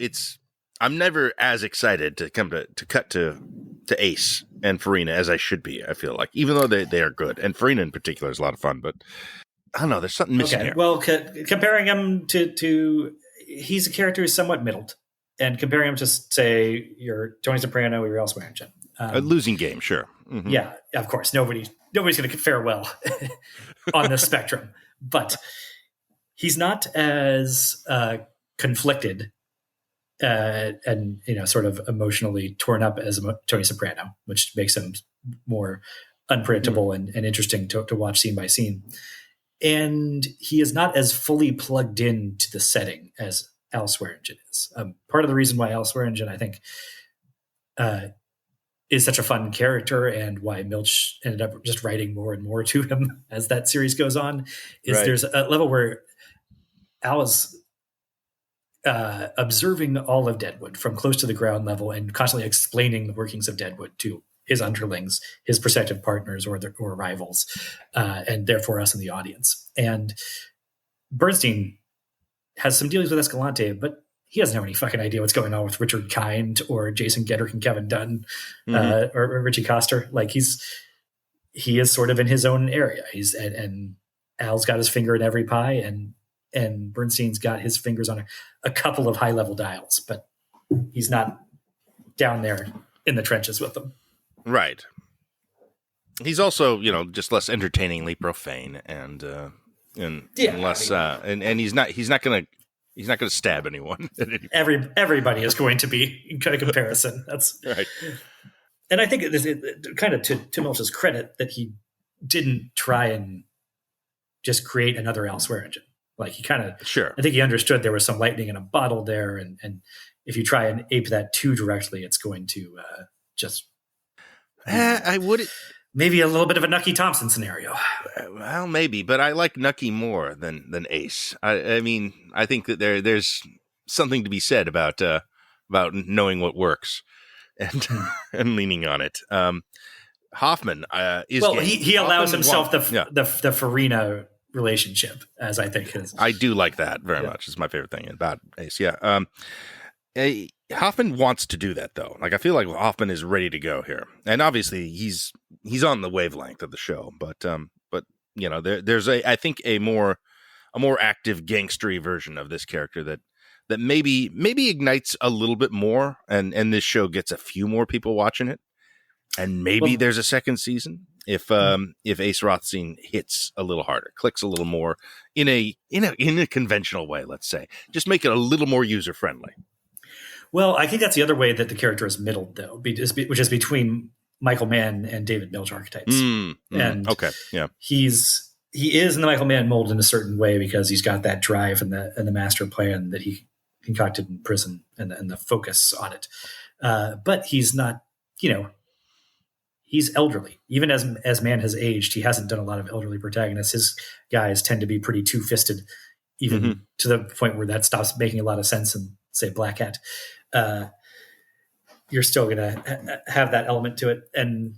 I'm never as excited to cut to Ace and Farina as I should be. I feel like, even though they are good, and Farina in particular is a lot of fun, but I don't know. There's something missing here. Well, comparing him to he's a character who's somewhat middled, and comparing him to say you're Tony Soprano or you're Al Swearingen. A losing game, sure. Mm-hmm. Yeah, of course. Nobody's going to fare well on this spectrum, but he's not as conflicted and sort of emotionally torn up as Tony Soprano, which makes him more unpredictable and interesting to watch scene by scene. And he is not as fully plugged into the setting as Al Swearingen is. Part of the reason why Al Swearingen, I think, is such a fun character, and why Milch ended up just writing more and more to him as that series goes on, is there's a level where Al is observing all of Deadwood from close to the ground level and constantly explaining the workings of Deadwood to his underlings, his prospective partners or rivals, and therefore us in the audience. And Bernstein has some dealings with Escalante, but he doesn't have any fucking idea what's going on with Richard Kind or Jason Gedrick and Kevin Dunn or Richie Coster. He is sort of in his own area. And Al's got his finger in every pie, and Bernstein's got his fingers on a couple of high level dials, but he's not down there in the trenches with them. Right. He's also, just less entertainingly profane and less, and he's not going to stab anyone. Everybody is going to be in kind of comparison. That's right. And I think it kind of to Milch's credit that he didn't try and just create another Al Swearingen. He kind of, sure. I think he understood there was some lightning in a bottle there. And if you try and ape that too directly, it's going to just, I would maybe a little bit of a Nucky Thompson scenario. Well, maybe, but I like Nucky more than Ace. I mean, I think that there's something to be said about knowing what works and and leaning on it. Hoffman is he allows himself the Farina relationship, as I think is. I do like that very much. It's my favorite thing about Ace. Yeah. Hoffman wants to do that though. I feel like Hoffman is ready to go here, and obviously he's on the wavelength of the show. But there's I think a more more active gangstery version of this character that maybe ignites a little bit more, and this show gets a few more people watching it, and maybe there's a second season if Ace Rothstein hits a little harder, clicks a little more in a conventional way. Let's say, just make it a little more user friendly. Well, I think that's the other way that the character is middled, though, which is between Michael Mann and David Milch archetypes. And okay, yeah, he is in the Michael Mann mold in a certain way because he's got that drive and the master plan that he concocted in prison and the focus on it. But he's not, he's elderly. Even as Mann has aged, he hasn't done a lot of elderly protagonists. His guys tend to be pretty two-fisted, even to the point where that stops making a lot of sense in, say, Black Hat. You're still going to have that element to it. And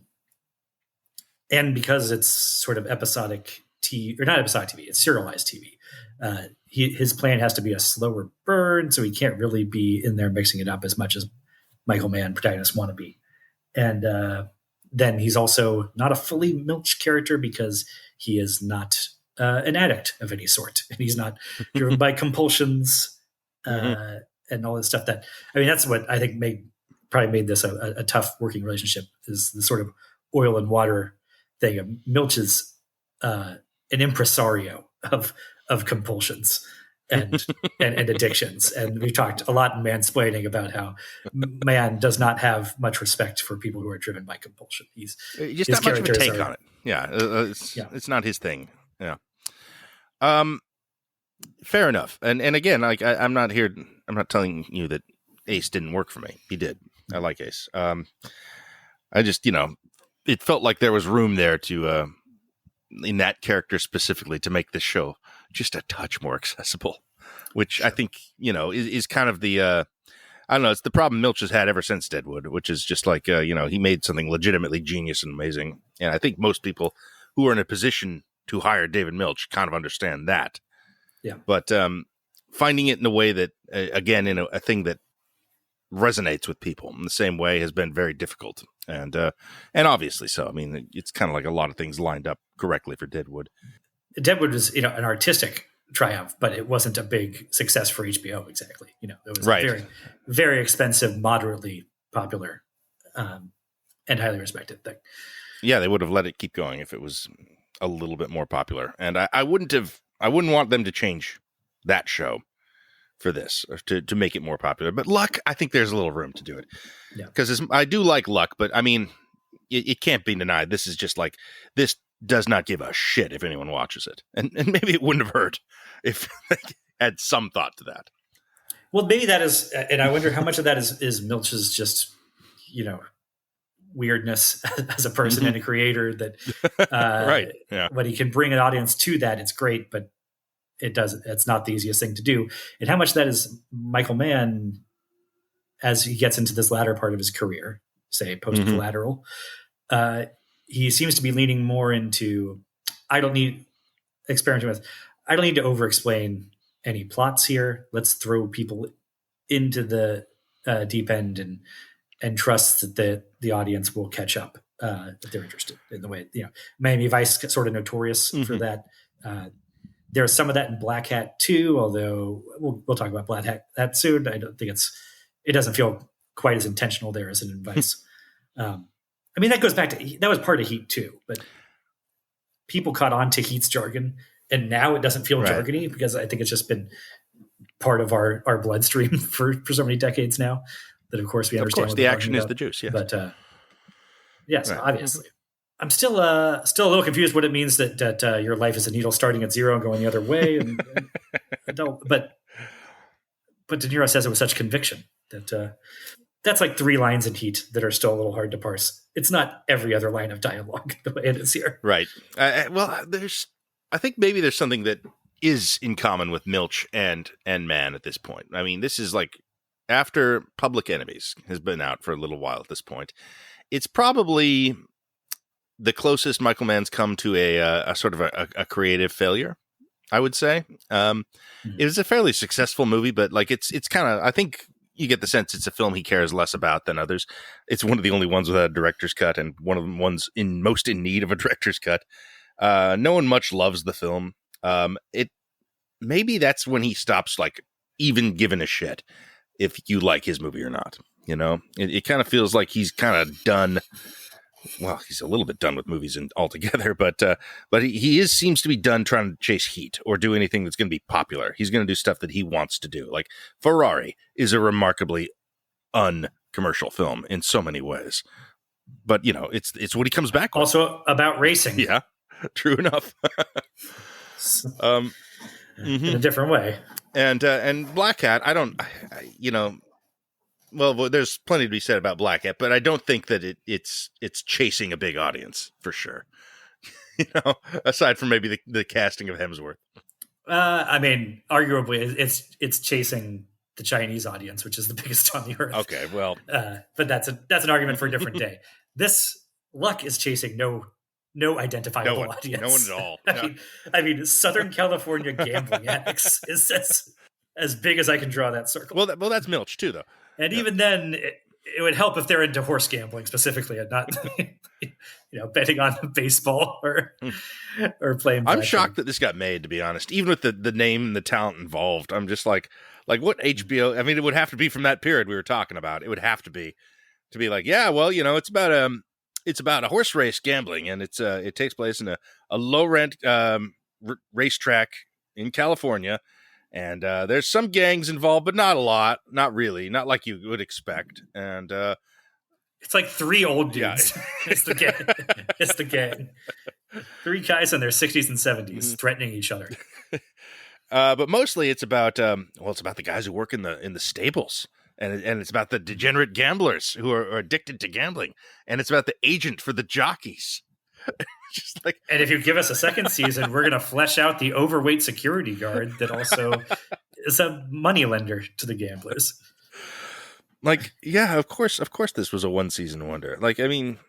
because it's sort of episodic TV, or not episodic TV, it's serialized TV. His plan has to be a slower burn, so he can't really be in there mixing it up as much as Michael Mann protagonists want to be. And then he's also not a fully Milch character because he is not an addict of any sort. And he's not driven by compulsions and all this stuff that's what I think probably made this a tough working relationship, is the sort of oil and water thing. Milch is an impresario of compulsions and addictions. And we talked a lot in Mann-Splaining about how Mann does not have much respect for people who are driven by compulsion. He's just not much of a take on it. Yeah, it's not his thing. Yeah. Fair enough. And again, like I'm not telling you that Ace didn't work for me. He did. I like Ace. I just, it felt like there was room there to, in that character specifically, to make this show just a touch more accessible, which I think, is kind of the, I don't know, it's the problem Milch has had ever since Deadwood, which is just like, he made something legitimately genius and amazing. And I think most people who are in a position to hire David Milch kind of understand that. Yeah. But finding it in a way that, again, in a thing that resonates with people in the same way has been very difficult. And obviously so. I mean, it's kind of like a lot of things lined up correctly for Deadwood. Deadwood was, an artistic triumph, but it wasn't a big success for HBO exactly. It was a very, very expensive, moderately popular, and highly respected thing. Yeah, they would have let it keep going if it was a little bit more popular. And I wouldn't want them to change that show for this, or to make it more popular. But Luck, I think there's a little room to do it. Yeah. Because I do like Luck, but I mean, it can't be denied. This is just like, this does not give a shit if anyone watches it. And maybe it wouldn't have hurt if they had some thought to that. Well, maybe that is, and I wonder how much of that is Milch's just, weirdness as a person and a creator, that right. Yeah. When he can bring an audience to that, it's great, but it's not the easiest thing to do. And how much that is Michael Mann as he gets into this latter part of his career, say post Collateral, he seems to be leaning more into, I don't need to over explain any plots here. Let's throw people into the deep end and trust that the audience will catch up if they're interested in the way, Miami Vice sort of notorious for that. There's some of that in Black Hat too, although we'll talk about Black Hat soon. I don't think it doesn't feel quite as intentional there as in Vice. That goes back to, that was part of Heat too, but people caught on to Heat's jargon, and now it doesn't feel jargony because I think it's just been part of our bloodstream for so many decades now that, of course, we understand. Of course, the action is the juice. Yes. But yes, obviously. I'm still a little confused what it means that your life is a needle starting at zero and going the other way. But De Niro says it with such conviction that that's like 3 lines in Heat that are still a little hard to parse. It's not every other line of dialogue the way it is here. Right. I think maybe there's something that is in common with Milch and Mann at this point. I mean, this is like after Public Enemies has been out for a little while at this point. It's probably the closest Michael Mann's come to a sort of a creative failure, I would say. It was a fairly successful movie, but like it's kind of, I think you get the sense it's a film he cares less about than others. It's one of the only ones without a director's cut, and one of the ones most in need of a director's cut. No one much loves the film. maybe that's when he stops like even giving a shit if you like his movie or not. You know, it kind of feels like he's kind of done. Well, he's a little bit done with movies altogether, but he seems to be done trying to chase heat or do anything that's going to be popular. He's going to do stuff that he wants to do. Like Ferrari is a remarkably uncommercial film in so many ways, but you know, it's what he comes back with. Also about racing. Yeah, true enough. In a different way. And Black Hat, well, there's plenty to be said about Black Hat, but I don't think that it's chasing a big audience for sure. You know, aside from maybe the casting of Hemsworth. I mean, arguably, it's chasing the Chinese audience, which is the biggest on the earth. Okay, well, but that's an argument for a different day. This Luck is chasing no identifiable audience. No one at all. I mean, Southern California gambling addicts is as big as I can draw that circle. Well, that's Milch too, though. And even then, it would help if they're into horse gambling specifically, and not betting on baseball or playing. I'm shocked that this got made, to be honest. Even with the name and the talent involved, I'm just like what HBO? I mean, it would have to be from that period we were talking about. It would have to be like, yeah, well, it's about a horse race gambling, and it takes place in a low rent racetrack in California. And there's some gangs involved, but not a lot. Not really. Not like you would expect. And it's like three old dudes. Yeah. It's the gang. It's the gang. Three guys in their 60s and 70s threatening each other. But mostly it's about it's about the guys who work in the stables. And it's about the degenerate gamblers who are addicted to gambling. And it's about the agent for the jockeys. Just like, and if you give us a second season, we're going to flesh out the overweight security guard that also is a moneylender to the gamblers. Like, yeah, of course, this was a one season wonder. Like, I mean,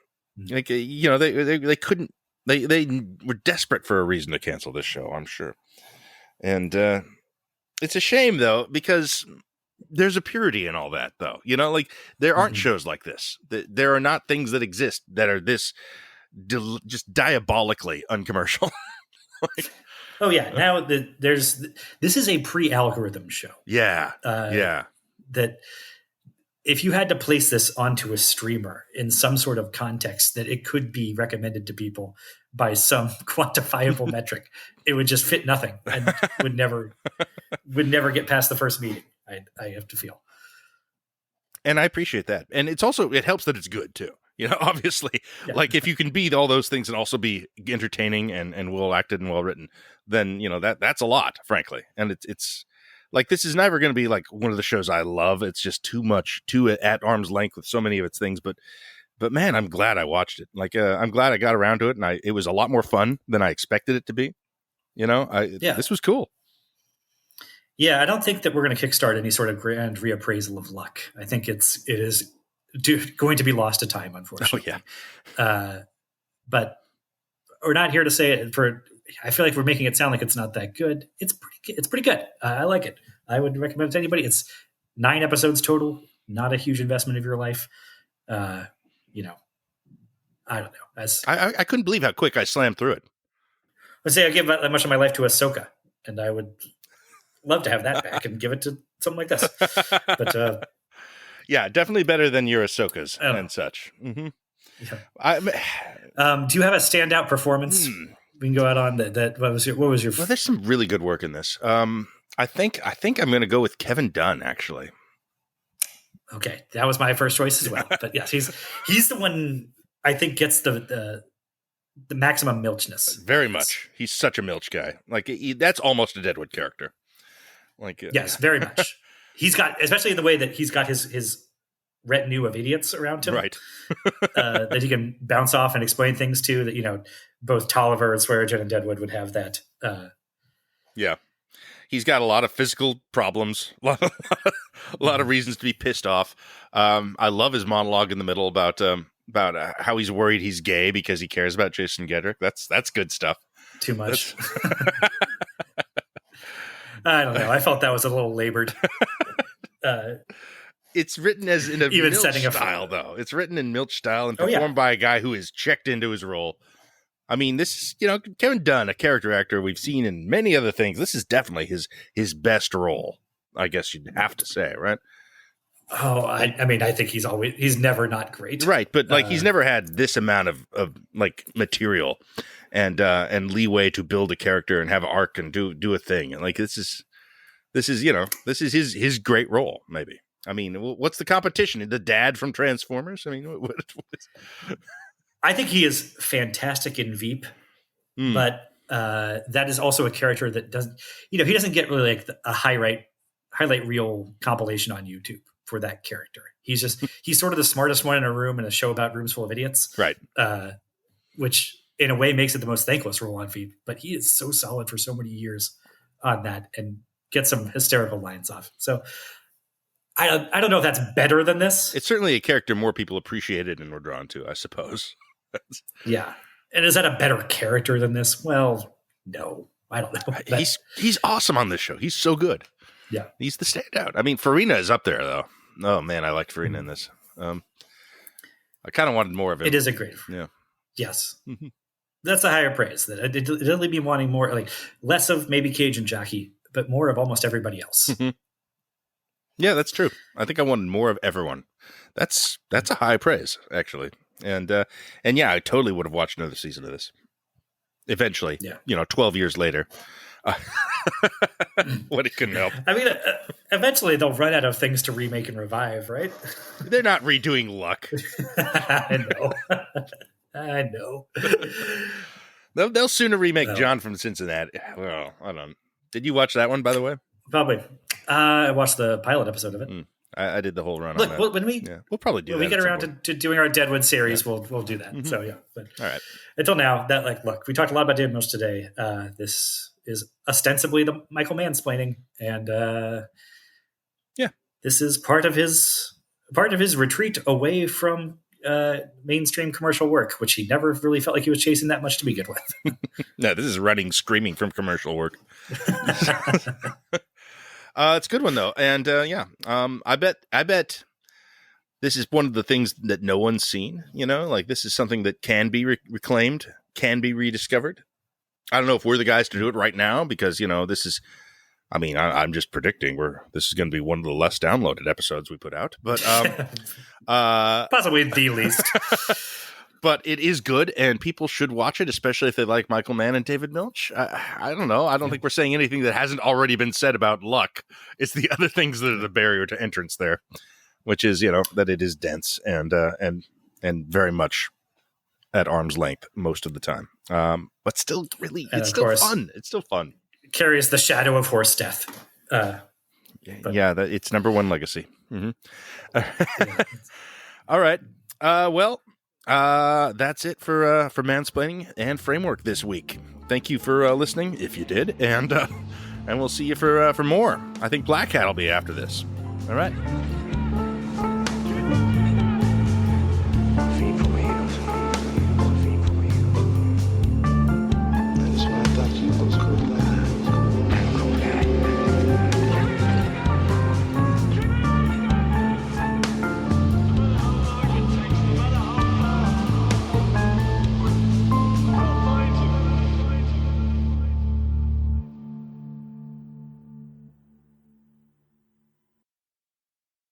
like they couldn't. They were desperate for a reason to cancel this show, I'm sure. And it's a shame though, because there's a purity in all that, though. Like there aren't shows like this. There are not things that exist that are this. Just diabolically uncommercial. Oh yeah, now this is a pre-algorithm show. Yeah, That if you had to place this onto a streamer in some sort of context that it could be recommended to people by some quantifiable metric, it would just fit nothing and would never get past the first meeting. I have to feel. And I appreciate that. And it helps that it's good too. Obviously, yeah. Like if you can be all those things and also be entertaining and well acted and well written, then, that's a lot, frankly. And it's like, this is never going to be like one of the shows I love. It's just too at arm's length with so many of its things. But man, I'm glad I watched it. Like, I'm glad I got around to it. And it was a lot more fun than I expected it to be. This was cool. Yeah. I don't think that we're going to kickstart any sort of grand reappraisal of Luck. I think it is going to be lost to time, unfortunately. Oh, yeah. But we're not here to say it I feel like we're making it sound like it's not that good. It's pretty good. I like it. I would recommend it to anybody. It's 9 episodes total, not a huge investment of your life. I don't know. I couldn't believe how quick I slammed through it. Let's say I give that much of my life to Ahsoka, and I would love to have that back and give it to something like this. But yeah, definitely better than your Ahsokas and such. Mm-hmm. Yeah. Do you have a standout performance? We can go out on that. What was your? Well, there's some really good work in this. I think I'm going to go with Kevin Dunn, actually. Okay, that was my first choice as well. But yes, he's the one I think gets the maximum Milchness. Very much. He's such a Milch guy. Like that's almost a Deadwood character. Like yes, very much. He's got, especially in the way that he's got his retinue of idiots around him, right? That he can bounce off and explain things to. That both Tolliver and Swearingen and Deadwood would have that. Yeah, he's got a lot of physical problems, a lot of reasons to be pissed off. I love his monologue in the middle about how he's worried he's gay because he cares about Jason Gedrick. That's good stuff. Too much. I don't know. I felt that was a little labored. It's written as in a even Milch setting style, though. It's written in Milch style and performed by a guy who is checked into his role. I mean, this is, you know, Kevin Dunn, a character actor we've seen in many other things. This is definitely his best role, I guess you'd have to say, right? Oh, I mean, I think he's never not great. Right, but like he's never had this amount of like material and leeway to build a character and have an arc and do a thing. And like this is you know, this is his great role, maybe. I mean, what's the competition? The dad from Transformers? I mean, what is... I think he is fantastic in Veep, but that is also a character that doesn't, you know, he doesn't get really like a highlight reel compilation on YouTube for that character. He's sort of the smartest one in a room in a show about rooms full of idiots, right? Which in a way makes it the most thankless role on Veep. But he is so solid for so many years on that and gets some hysterical lines off. So I don't know if that's better than this. It's certainly a character more people appreciated and were drawn to, I suppose. Yeah. And is that a better character than this? Well, no, I don't know. He's awesome on this show. He's so good. Yeah. He's the standout. I mean, Farina is up there, though. Oh, man, I liked Farina in this. I kind of wanted more of him. It is a great. Yeah. Yes. Mm-hmm. That's a higher praise. That it'd really be wanting more, like less of maybe Cage and Jackie, but more of almost everybody else. Mm-hmm. Yeah, that's true. I think I wanted more of everyone. That's a high praise, actually. And yeah, I totally would have watched another season of this. Eventually, yeah. You know, 12 years later. What it couldn't help. I mean, eventually they'll run out of things to remake and revive, right? They're not redoing Luck. I know. They'll sooner remake John from Cincinnati. Well, I don't. Did you watch that one, by the way? Probably. I watched the pilot episode of it. I did the whole run. Look, on that. when we'll probably do. When we get around to doing our Deadwood series, we'll do that. Mm-hmm. So yeah, but all right. Until now, look, we talked a lot about David Milch today. This is ostensibly the Michael Mann-Splaining, and this is part of his retreat away from mainstream commercial work, which he never really felt like he was chasing that much to begin with. No, this is running screaming from commercial work. It's a good one though, and I bet this is one of the things that no one's seen. You know, like this is something that can be reclaimed, can be rediscovered. I don't know if we're the guys to do it right now because you know this is. I mean, I'm just predicting this is going to be one of the less downloaded episodes we put out, but possibly the least. But it is good, and people should watch it, especially if they like Michael Mann and David Milch. I don't know. I don't think we're saying anything that hasn't already been said about Luck. It's the other things that are the barrier to entrance there, which is, you know, that it is dense and very much at arm's length most of the time. But still, really, it's still fun. It's still fun. Carries the shadow of horse death. It's number one legacy. Mm-hmm. All right. That's it for Mann-Splaining and Framework this week. Thank you for listening, if you did, and we'll see you for more. I think Black Hat will be after this. All right.